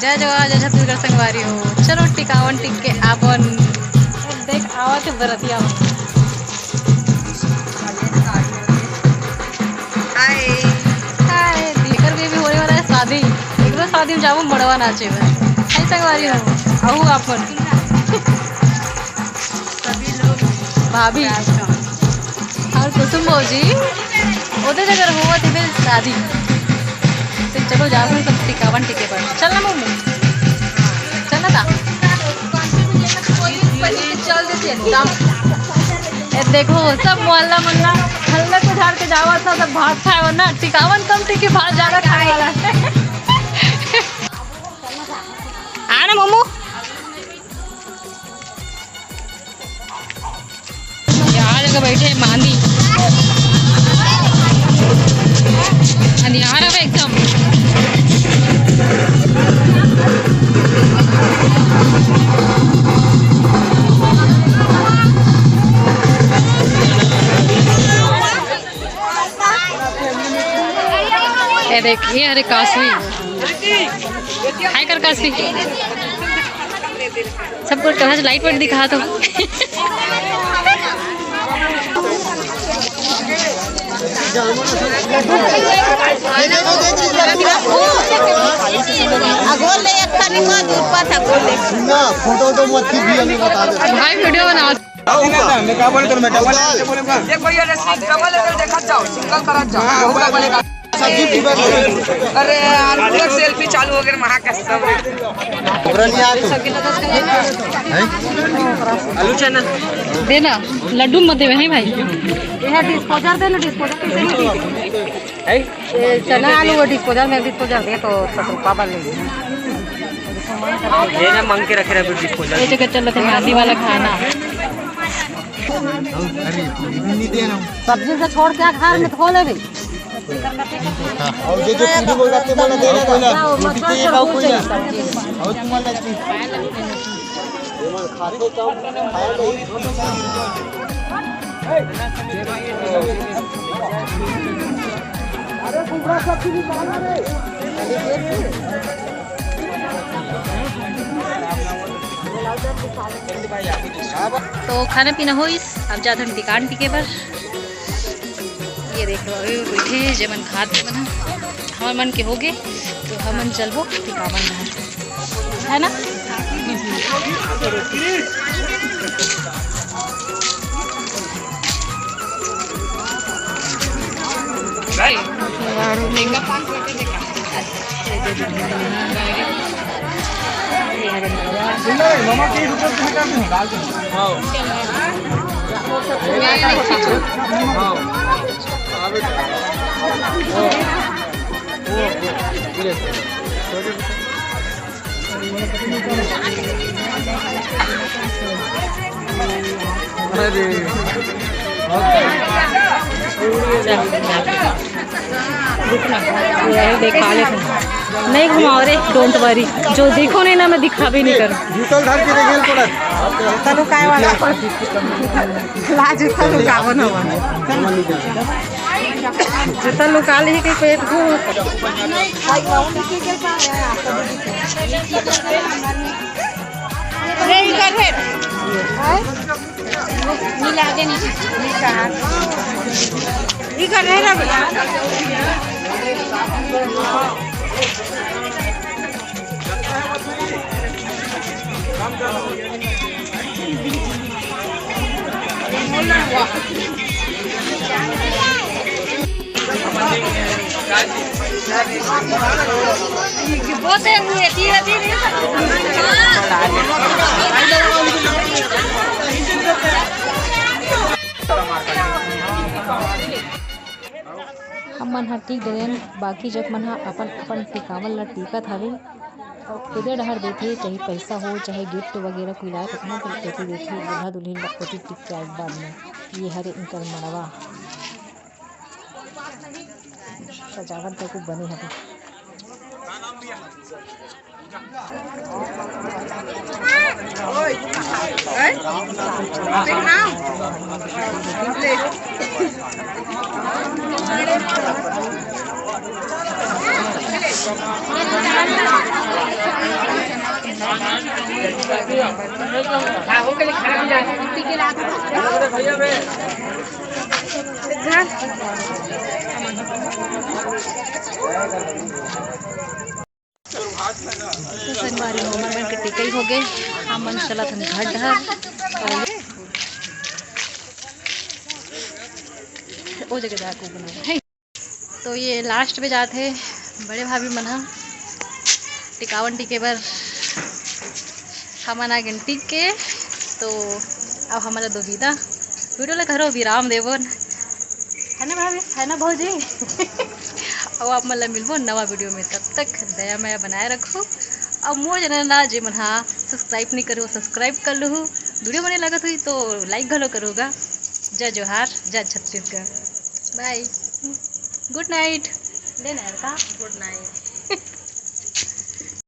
जय जवाहर जय छत्तीसगढ़ संगवारी हो। चलो टिकावन टिक के आपन देख आवा के बरतिया हाय हाय लेकर भी होने वाला है शादी। एक दो शादी में जाऊँ बड़वा नाचे में हाय संगवारी हो आहू आपन सभी लोग भाभी और कुसुम भौजी ओदे जगह हुआ थी शादी। चलो जाओ सब टिकावन टिके पर चलना मम्मी चलना था चल देती एकदम। देखो सब मोहल्ला मोहल्ला हल्ला को झाड़ के जावा था सब भात खाए हो ना टिकावन कम टिके भात ज्यादा खाने वाला है। आना मम्मू यहाँ जगह बैठे मांदी अंधियार है एकदम। ये देखिए अरे काशवी हाय कर काशवी सबको कहाँ से लाइट वाइट दिखा दो। फोटो तो मत खींचिए बता दे भाई वीडियो बना मैं क्या बोले तो मैं डबल देखो ये डबल लेकर देखा जाओ सिंगल करा जाओ अरे यार पूरा सेल्फी चालू हो गया महा का सब आलू चना देना लड्डू मत देवे हैं भाई यहाँ डिस्पोजर देना डिस्पोजर कैसे चना आलू वो डिस्पोजर में डिस्पोजर दे तो 10 रुपया बन लेंगे ये ना मांग के रखे रहे डिस्पोजर ये जगह चल रहे शादी वाला खाना सब्जी से छोड़ के खा रहे खो ले भी और ये जो पीढ़ी बोल रहे थे बोला देना कोई ना ये गांव कोई ना और तुम्हारा चीज ये मन खाते काम खाया नहीं अरे कुबड़ा सब की निकाल रे तो खाना पीना हो इस अब जाते हम टिकान टिके पर। ये देखो अभी बैठे जमन खाद बना हमार मन के हो गए तो हमन चलबो टिकावन है ना। मामा के रुपए निकाल दो देखा ले नहीं घुमाओ रे डोंट वरी जो देखो नहीं ना मैं दिखा भी नहीं करूँ जूतल धर के रेगेल पड़त तलुकाए वाला लाज तलुकाव न हो जूता लुका ली के पेट को मिला दे नीचे ये कर रहे ना बहुत हुए धीरे धीरे हम मन ह टिक देन बाकी जब मन ह अपन अपन टिकावन ला टिकत हवे और खुदे डहर देथे चाहे पैसा हो चाहे गिफ्ट वगैरह कोई लाए तो कहाँ देखे देखे दूल्हा दुल्हन ला ओटी टिक के बाद में ये हरे इनकर मनवा सजावट तो कुछ बने हवे। संगवारी मोमन मन के टिकई हो गए। हम मन चलत हन घर डहर ओ जगह जाके बना। तो ये लास्ट में जाते बड़े भाभी मन ह टिकावन टिके बर हमन आ गए टिक के। तो अब हमारा दो विदा वीडियो ला घरों विराम देवन है ना भाभी, है ना भौजी। अब आप मतलब मिलबो नवा वीडियो में, तब तक दया माया बनाए रखो। अब मोर चैनल ला जे मन हाँ सब्सक्राइब नहीं करो सब्सक्राइब कर लो। वीडियो बने लगत हुई तो लाइक घलो करोगा। जय जोहार, जय छत्तीसगढ़, बाय, गुड नाइट। लेना है का गुड नाइट।